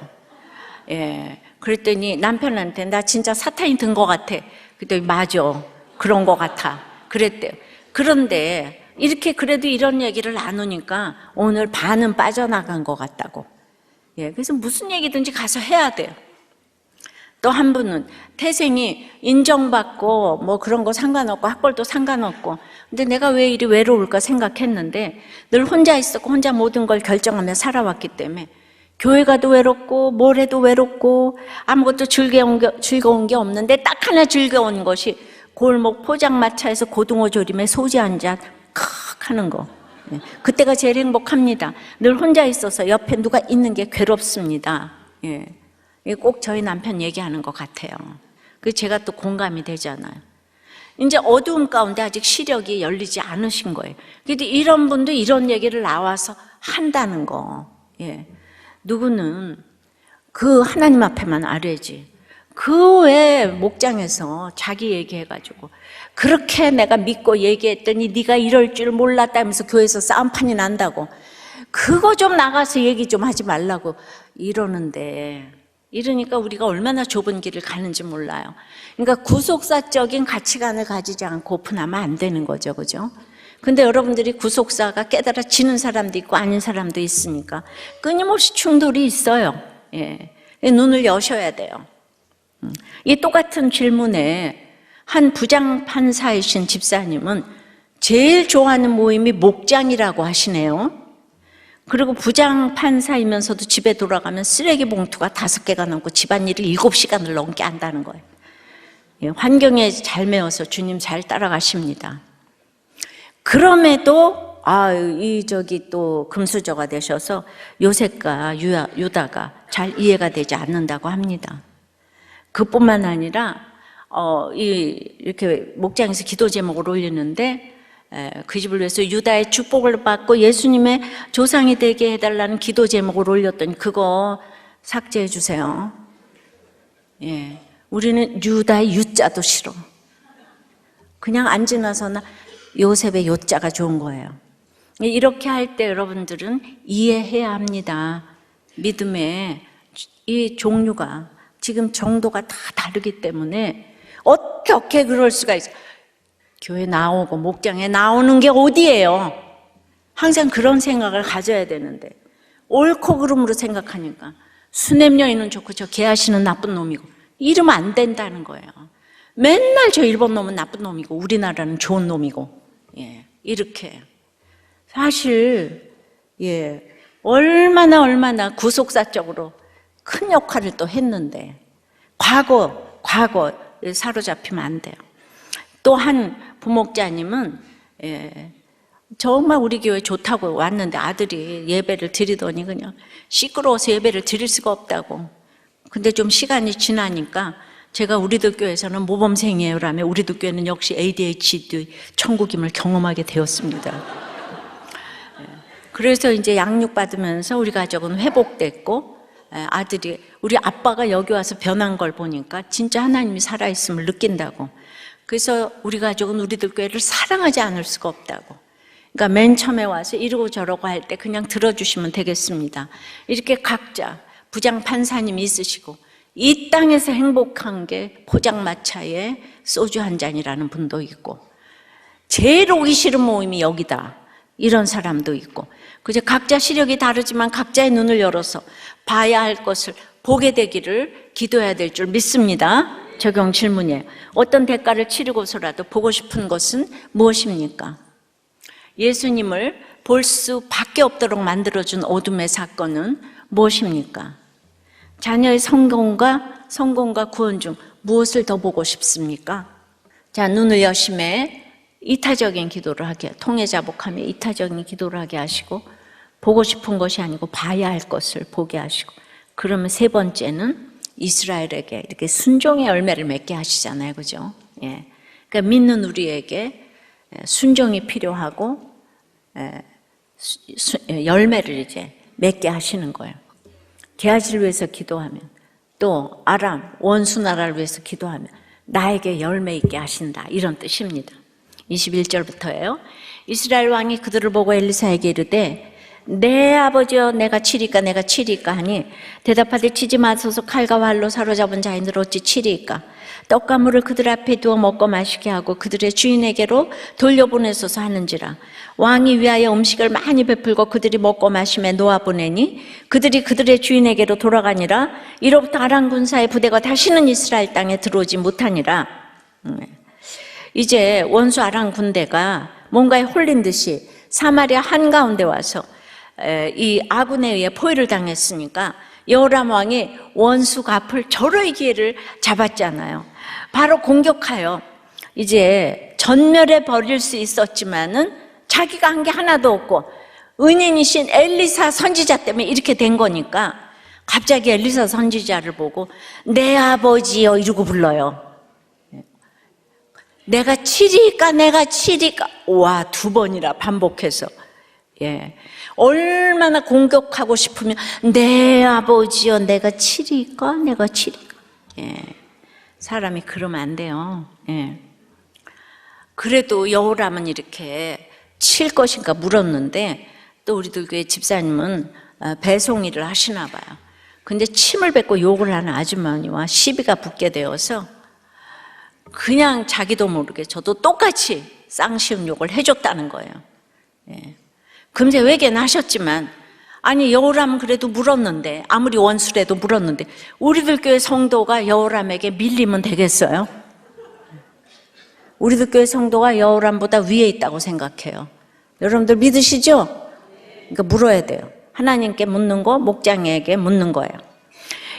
예. 그랬더니 남편한테 나 진짜 사탄이 든 것 같아. 그랬더니 맞아. 그런 것 같아. 그랬대요. 그런데 이렇게 그래도 이런 얘기를 나누니까 오늘 반은 빠져나간 것 같다고. 예. 그래서 무슨 얘기든지 가서 해야 돼요. 또 한 분은 태생이 인정받고 뭐 그런 거 상관없고 학벌도 상관없고 근데 내가 왜 이리 외로울까 생각했는데 늘 혼자 있었고 혼자 모든 걸 결정하며 살아왔기 때문에 교회 가도 외롭고 뭘 해도 외롭고 아무것도 즐거운 게 없는데 딱 하나 즐거운 것이 골목 포장마차에서 고등어 조림에 소주 한 잔 칵 하는 거. 그때가 제일 행복합니다. 늘 혼자 있어서 옆에 누가 있는 게 괴롭습니다. 예. 꼭 저희 남편 얘기하는 것 같아요. 그 제가 또 공감이 되잖아요. 이제 어두움 가운데 아직 시력이 열리지 않으신 거예요. 근데 이런 분도 이런 얘기를 나와서 한다는 거. 예. 누구는 그 하나님 앞에만 아뢰지. 그 외 목장에서 자기 얘기해가지고 그렇게 내가 믿고 얘기했더니 네가 이럴 줄 몰랐다면서 교회에서 싸움판이 난다고. 그거 좀 나가서 얘기 좀 하지 말라고 이러는데. 이러니까 우리가 얼마나 좁은 길을 가는지 몰라요. 그러니까 구속사적인 가치관을 가지지 않고 오픈하면 안 되는 거죠. 그죠? 근데 여러분들이 구속사가 깨달아지는 사람도 있고 아닌 사람도 있으니까 끊임없이 충돌이 있어요. 예. 눈을 여셔야 돼요. 이 똑같은 질문에 한 부장판사이신 집사님은 제일 좋아하는 모임이 목장이라고 하시네요. 그리고 부장판사이면서도 집에 돌아가면 쓰레기 봉투가 5개가 넘고 집안일을 7시간을 넘게 한다는 거예요. 예, 환경에 잘 매어서 주님 잘 따라가십니다. 그럼에도 또 금수저가 되셔서 요셉과 유다가 잘 이해가 되지 않는다고 합니다. 그뿐만 아니라 이렇게 목장에서 기도 제목을 올리는데 그 집을 위해서 유다의 축복을 받고 예수님의 조상이 되게 해달라는 기도 제목을 올렸더니 그거 삭제해 주세요. 예, 우리는 유다의 유자도 싫어. 그냥 안 지나서나 요셉의 요자가 좋은 거예요. 이렇게 할 때 여러분들은 이해해야 합니다. 믿음의 이 종류가 지금 정도가 다 다르기 때문에 어떻게 그럴 수가 있어요. 교회 나오고 목장에 나오는 게 어디예요? 항상 그런 생각을 가져야 되는데 옳고 그름으로 생각하니까 수냄 여인은 좋고 저 개하시는 나쁜 놈이고 이러면 안 된다는 거예요. 맨날 저 일본 놈은 나쁜 놈이고 우리나라는 좋은 놈이고 이렇게 사실 얼마나 구속사적으로 큰 역할을 또 했는데 과거에 사로잡히면 안 돼요. 또 한 부목자님은 정말 우리 교회 좋다고 왔는데 아들이 예배를 드리더니 그냥 시끄러워서 예배를 드릴 수가 없다고. 근데 좀 시간이 지나니까 제가 우리들 교회에서는 모범생이에요라며 우리들 교회는 역시 ADHD 천국임을 경험하게 되었습니다. 그래서 이제 양육받으면서 우리 가족은 회복됐고 아들이 우리 아빠가 여기 와서 변한 걸 보니까 진짜 하나님이 살아있음을 느낀다고. 그래서 우리 가족은 우리들 교회를 사랑하지 않을 수가 없다고. 그러니까 맨 처음에 와서 이러고 저러고 할 때 그냥 들어주시면 되겠습니다. 이렇게 각자 부장 판사님이 있으시고 이 땅에서 행복한 게 포장마차에 소주 한 잔이라는 분도 있고 제일 오기 싫은 모임이 여기다. 이런 사람도 있고, 그저 각자 시력이 다르지만 각자의 눈을 열어서 봐야 할 것을 보게 되기를 기도해야 될 줄 믿습니다. 적용 질문이에요. 어떤 대가를 치르고서라도 보고 싶은 것은 무엇입니까? 예수님을 볼 수밖에 없도록 만들어준 어둠의 사건은 무엇입니까? 자녀의 성공과 구원 중 무엇을 더 보고 싶습니까? 자, 눈을 여심해 이타적인 기도를 하게, 통해자복하며 이타적인 기도를 하게 하시고, 보고 싶은 것이 아니고 봐야 할 것을 보게 하시고, 그러면 세 번째는 이스라엘에게 이렇게 순종의 열매를 맺게 하시잖아요, 그죠? 예. 그러니까 믿는 우리에게 순종이 필요하고 열매를 이제 맺게 하시는 거예요. 게하지를 위해서 기도하면, 또 아람 원수 나라를 위해서 기도하면 나에게 열매 있게 하신다, 이런 뜻입니다. 21절부터예요. 이스라엘 왕이 그들을 보고 엘리사에게 이르되 내 아버지여 내가 치리까 내가 치리까 하니 대답하되 치지 마소서, 칼과 활로 사로잡은 자인들 어찌 치리까? 떡과 물을 그들 앞에 두어 먹고 마시게 하고 그들의 주인에게로 돌려보내소서 하는지라. 왕이 위하여 음식을 많이 베풀고 그들이 먹고 마심에 놓아보내니 그들이 그들의 주인에게로 돌아가니라. 이로부터 아람 군사의 부대가 다시는 이스라엘 땅에 들어오지 못하니라. 이제 원수 아람 군대가 뭔가에 홀린 듯이 사마리아 한가운데 와서 이 아군에 의해 포위를 당했으니까 여호람 왕이 원수 갚을 절호의 기회를 잡았잖아요. 바로 공격하여 이제 전멸해 버릴 수 있었지만은 자기가 한 게 하나도 없고 은인이신 엘리사 선지자 때문에 이렇게 된 거니까 갑자기 엘리사 선지자를 보고 내 아버지여 이러고 불러요. 내가 치리까 내가 치리까. 와, 두 번이나 반복해서. 예. 얼마나 공격하고 싶으면 내 아버지여 내가 치리까 내가 치리까. 예. 사람이 그러면 안 돼요. 예. 그래도 여호람은 이렇게 칠 것인가 물었는데, 또 우리들 교회 집사님은 배송 일을 하시나 봐요. 근데 침을 뱉고 욕을 하는 아주머니와 시비가 붙게 되어서 그냥 자기도 모르게 저도 똑같이 쌍시음 욕을 해줬다는 거예요. 예. 금세 회개는 하셨지만, 아니 여호람은 그래도 물었는데, 아무리 원수래도 물었는데 우리들 교회 성도가 여호람에게 밀리면 되겠어요? 우리들 교회 성도가 여호람보다 위에 있다고 생각해요. 여러분들 믿으시죠? 그러니까 물어야 돼요. 하나님께 묻는 거, 목장에게 묻는 거예요.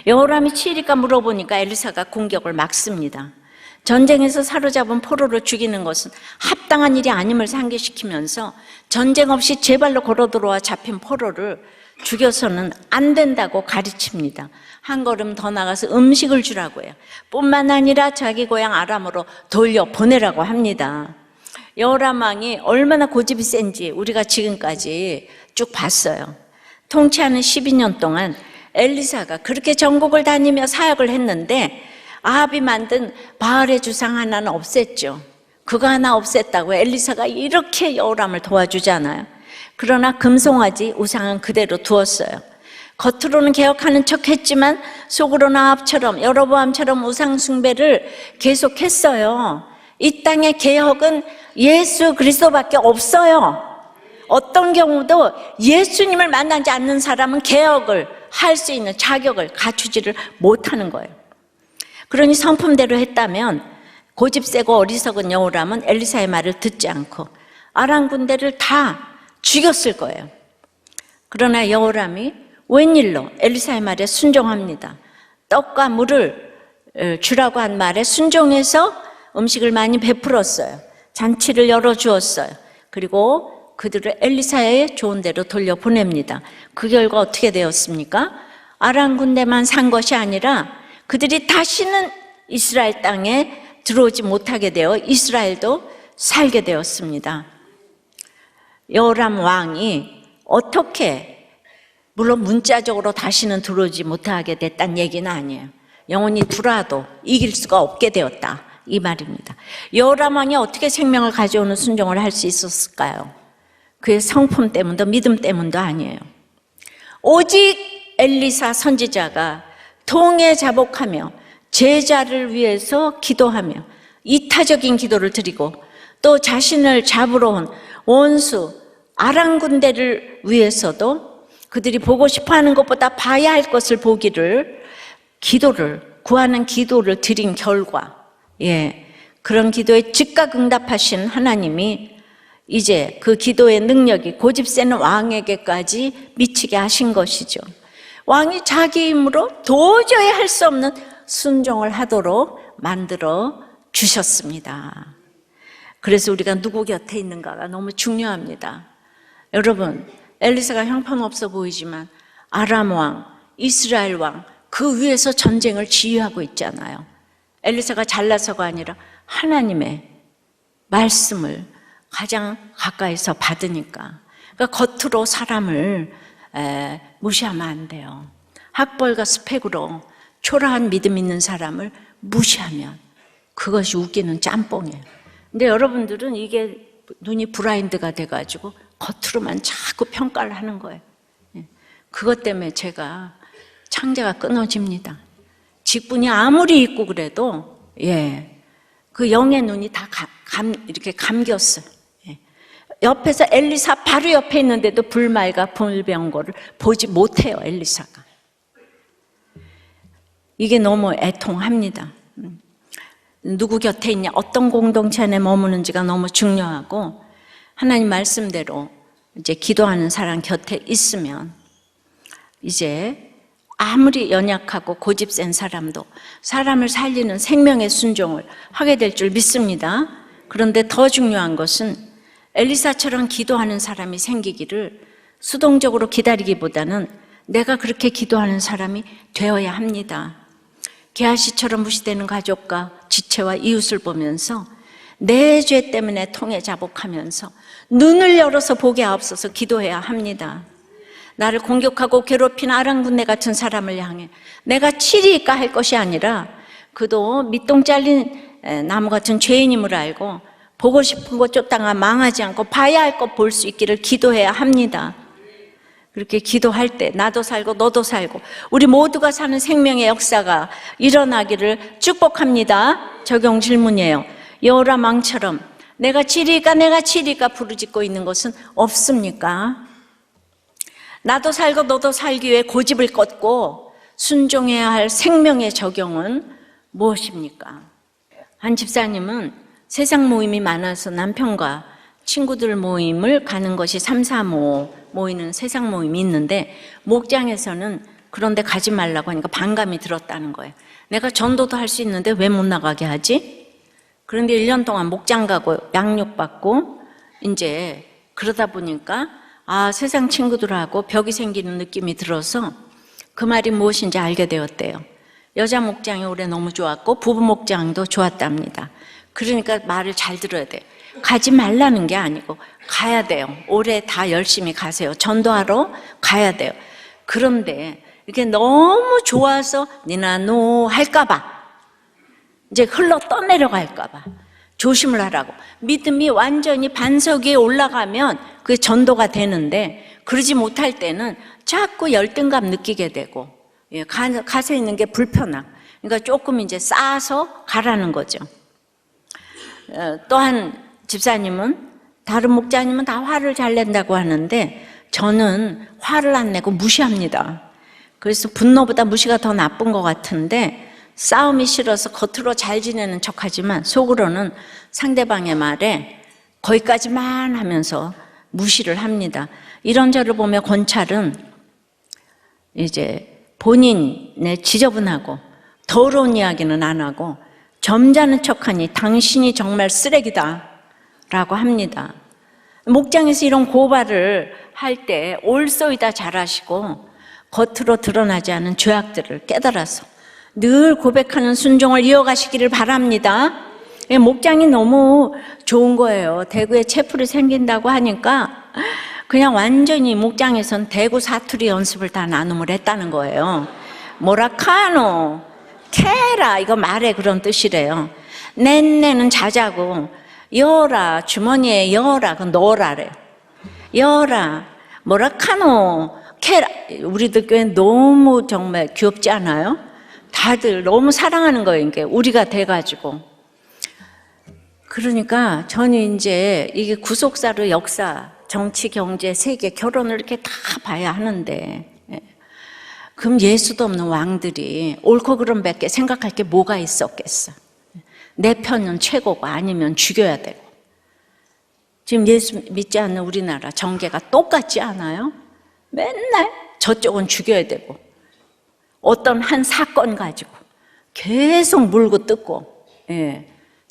여호람이 치리까 물어보니까 엘리사가 공격을 막습니다. 전쟁에서 사로잡은 포로를 죽이는 것은 합당한 일이 아님을 상기시키면서 전쟁 없이 제 발로 걸어 들어와 잡힌 포로를 죽여서는 안 된다고 가르칩니다. 한 걸음 더 나가서 음식을 주라고 해요. 뿐만 아니라 자기 고향 아람으로 돌려보내라고 합니다. 여호람 왕이 얼마나 고집이 센지 우리가 지금까지 쭉 봤어요. 통치하는 12년 동안 엘리사가 그렇게 전국을 다니며 사역을 했는데 아합이 만든 바알의 주상 하나는 없앴죠. 그거 하나 없앴다고 엘리사가 이렇게 여호람을 도와주잖아요. 그러나 금송아지 우상은 그대로 두었어요. 겉으로는 개혁하는 척했지만 속으로는 아합처럼 여로보암처럼 우상 숭배를 계속했어요. 이 땅의 개혁은 예수 그리스도밖에 없어요. 어떤 경우도 예수님을 만나지 않는 사람은 개혁을 할 수 있는 자격을 갖추지를 못하는 거예요. 그러니 성품대로 했다면 고집 세고 어리석은 여호람은 엘리사의 말을 듣지 않고 아람 군대를 다 죽였을 거예요. 그러나 여호람이 웬일로 엘리사의 말에 순종합니다. 떡과 물을 주라고 한 말에 순종해서 음식을 많이 베풀었어요. 잔치를 열어주었어요. 그리고 그들을 엘리사의 좋은 대로 돌려보냅니다. 그 결과 어떻게 되었습니까? 아람 군대만 산 것이 아니라 그들이 다시는 이스라엘 땅에 들어오지 못하게 되어 이스라엘도 살게 되었습니다. 여호람 왕이 어떻게, 물론 문자적으로 다시는 들어오지 못하게 됐다는 얘기는 아니에요. 영원히 들어와도 이길 수가 없게 되었다, 이 말입니다. 여호람 왕이 어떻게 생명을 가져오는 순종을 할 수 있었을까요? 그의 성품 때문도 믿음 때문도 아니에요. 오직 엘리사 선지자가 통해자복하며 제자를 위해서 기도하며 이타적인 기도를 드리고 또 자신을 잡으러 온 원수 아람 군대를 위해서도 그들이 보고 싶어하는 것보다 봐야 할 것을 보기를 구하는 기도를 드린 결과, 그런 기도에 즉각 응답하신 하나님이 이제 그 기도의 능력이 고집세는 왕에게까지 미치게 하신 것이죠. 왕이 자기 힘으로 도저히 할 수 없는 순종을 하도록 만들어 주셨습니다. 그래서 우리가 누구 곁에 있는가가 너무 중요합니다. 여러분, 엘리사가 형편없어 보이지만 아람 왕, 이스라엘 왕, 그 위에서 전쟁을 지휘하고 있잖아요. 엘리사가 잘나서가 아니라 하나님의 말씀을 가장 가까이서 받으니까. 그러니까 겉으로 사람을 무시하면 안 돼요. 학벌과 스펙으로 초라한 믿음 있는 사람을 무시하면 그것이 웃기는 짬뽕이에요. 근데 여러분들은 이게 눈이 브라인드가 돼가지고 겉으로만 자꾸 평가를 하는 거예요. 그것 때문에 제가 창자가 끊어집니다. 직분이 아무리 있고 그래도 그 영의 눈이 다 이렇게 감겼어요. 옆에서 엘리사 바로 옆에 있는데도 불말과 불병거를 보지 못해요, 엘리사가. 이게 너무 애통합니다. 누구 곁에 있냐, 어떤 공동체 안에 머무는지가 너무 중요하고, 하나님 말씀대로 이제 기도하는 사람 곁에 있으면 이제 아무리 연약하고 고집센 사람도 사람을 살리는 생명의 순종을 하게 될 줄 믿습니다. 그런데 더 중요한 것은 엘리사처럼 기도하는 사람이 생기기를 수동적으로 기다리기보다는 내가 그렇게 기도하는 사람이 되어야 합니다. 게하시처럼 무시되는 가족과 지체와 이웃을 보면서 내 죄 때문에 통해 자복하면서 눈을 열어서 보게 하옵소서 기도해야 합니다. 나를 공격하고 괴롭힌 아람 군대 같은 사람을 향해 내가 치리까 할 것이 아니라 그도 밑동 잘린 나무 같은 죄인임을 알고 보고 싶은 것 쫓다가 망하지 않고 봐야 할 것 볼 수 있기를 기도해야 합니다. 그렇게 기도할 때 나도 살고 너도 살고 우리 모두가 사는 생명의 역사가 일어나기를 축복합니다. 적용 질문이에요. 여호람왕처럼 내가 치리까 부르짖고 있는 것은 없습니까? 나도 살고 너도 살기 위해 고집을 꺾고 순종해야 할 생명의 적용은 무엇입니까? 한 집사님은 세상 모임이 많아서 남편과 친구들 모임을 가는 것이 3, 4모 모이는 세상 모임이 있는데 목장에서는 그런데 가지 말라고 하니까 반감이 들었다는 거예요. 내가 전도도 할 수 있는데 왜 못 나가게 하지? 그런데 1년 동안 목장 가고 양육받고 이제 그러다 보니까 세상 친구들하고 벽이 생기는 느낌이 들어서 그 말이 무엇인지 알게 되었대요. 여자 목장이 올해 너무 좋았고 부부 목장도 좋았답니다. 그러니까 말을 잘 들어야 돼요. 가지 말라는 게 아니고 가야 돼요. 올해 다 열심히 가세요. 전도하러 가야 돼요. 그런데 이게 너무 좋아서 니나노 할까봐 이제 흘러 떠내려갈까봐 조심을 하라고. 믿음이 완전히 반석 위에 올라가면 그게 전도가 되는데 그러지 못할 때는 자꾸 열등감 느끼게 되고 가서 있는 게 불편하고 그러니까 조금 이제 쌓아서 가라는 거죠. 또한 집사님은 다른 목자님은 다 화를 잘 낸다고 하는데 저는 화를 안 내고 무시합니다. 그래서 분노보다 무시가 더 나쁜 것 같은데 싸움이 싫어서 겉으로 잘 지내는 척하지만 속으로는 상대방의 말에 거기까지만 하면서 무시를 합니다. 이런 저를 보며 권찰은 이제 본인의 지저분하고 더러운 이야기는 안 하고 점잖은 척하니 당신이 정말 쓰레기다 라고 합니다. 목장에서 이런 고발을 할 때 올소이다 잘하시고 겉으로 드러나지 않은 죄악들을 깨달아서 늘 고백하는 순종을 이어가시기를 바랍니다. 목장이 너무 좋은 거예요. 대구에 채플이 생긴다고 하니까 그냥 완전히 목장에선 대구 사투리 연습을 다 나눔을 했다는 거예요. 모라카노, 캐라 이거 말해 그런 뜻이래요. 낸내는 자자고 여라 주머니에 여라 그건 넣어라래. 여라 모라카노 캐라 우리들 교회는 너무 정말 귀엽지 않아요? 다들 너무 사랑하는 거예요. 이게 우리가 돼가지고. 그러니까 저는 이제 이게 구속사로 역사 정치, 경제, 세계, 결혼을 이렇게 다 봐야 하는데, 그럼 예수도 없는 왕들이 옳고 그름 밖에 생각할 게 뭐가 있었겠어? 내 편은 최고고 아니면 죽여야 되고. 지금 예수 믿지 않는 우리나라 정계가 똑같지 않아요? 맨날 저쪽은 죽여야 되고 어떤 한 사건 가지고 계속 물고 뜯고,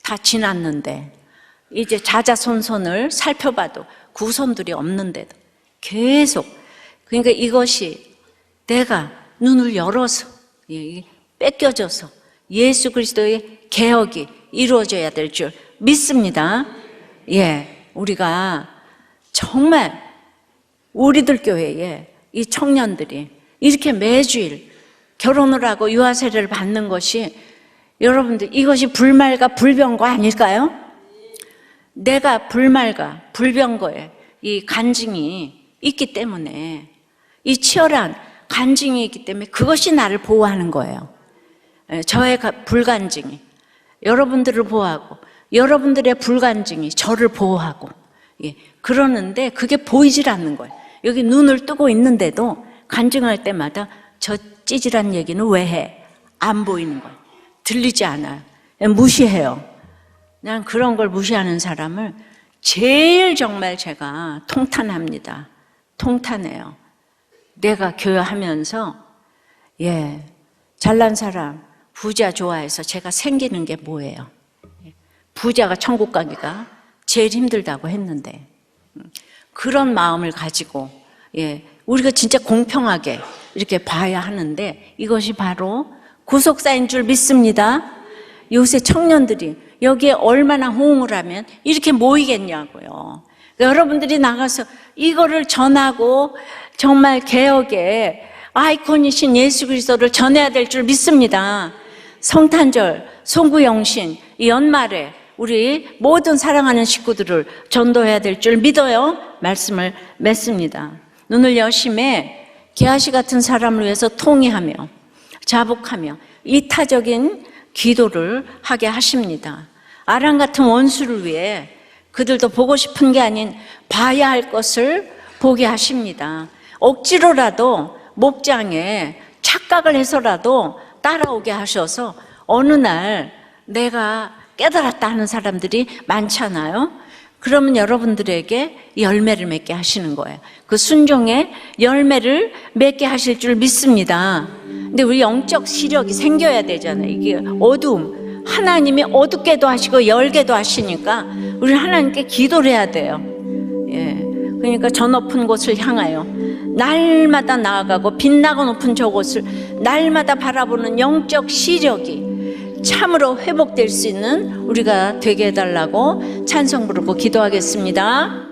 다 지났는데 이제 자자손손을 살펴봐도 구손들이 없는데도 계속. 그러니까 이것이 내가 눈을 열어서 뺏겨져서 예수 그리스도의 개혁이 이루어져야 될 줄 믿습니다. 우리가 정말 우리들 교회에 이 청년들이 이렇게 매주일 결혼을 하고 유아 세례를 받는 것이, 여러분들 이것이 불말과 불병거 아닐까요? 내가 불말과 불병거에 이 간증이 있기 때문에, 이 치열한 간증이 있기 때문에 그것이 나를 보호하는 거예요. 저의 불간증이 여러분들을 보호하고 여러분들의 불간증이 저를 보호하고, 그러는데 그게 보이질 않는 거예요. 여기 눈을 뜨고 있는데도 간증할 때마다 저 찌질한 얘기는 왜 해? 안 보이는 거예요. 들리지 않아요. 무시해요. 난 그런 걸 무시하는 사람을 제일 정말 제가 통탄합니다. 통탄해요. 내가 교회하면서 잘난 사람, 부자 좋아해서 제가 생기는 게 뭐예요? 부자가 천국 가기가 제일 힘들다고 했는데, 그런 마음을 가지고 우리가 진짜 공평하게 이렇게 봐야 하는데, 이것이 바로 구속사인 줄 믿습니다. 요새 청년들이 여기에 얼마나 호응을 하면 이렇게 모이겠냐고요. 여러분들이 나가서 이거를 전하고 정말 개혁의 아이콘이신 예수 그리스도를 전해야 될 줄 믿습니다. 성탄절, 송구영신, 이 연말에 우리 모든 사랑하는 식구들을 전도해야 될 줄 믿어요. 말씀을 맺습니다. 눈을 여심해 게하시 같은 사람을 위해서 통회하며 자복하며 이타적인 기도를 하게 하십니다. 아람 같은 원수를 위해 그들도 보고 싶은 게 아닌 봐야 할 것을 보게 하십니다. 억지로라도 목장에 착각을 해서라도 따라오게 하셔서 어느 날 내가 깨달았다 하는 사람들이 많잖아요. 그러면 여러분들에게 열매를 맺게 하시는 거예요. 그 순종의 열매를 맺게 하실 줄 믿습니다. 근데 우리 영적 시력이 생겨야 되잖아요. 이게 어두움, 하나님이 어둡게도 하시고 열게도 하시니까 우리는 하나님께 기도를 해야 돼요. 그러니까 저 높은 곳을 향하여 날마다 나아가고 빛나고 높은 저곳을 날마다 바라보는 영적 시력이 참으로 회복될 수 있는 우리가 되게 해달라고 찬송 부르고 기도하겠습니다.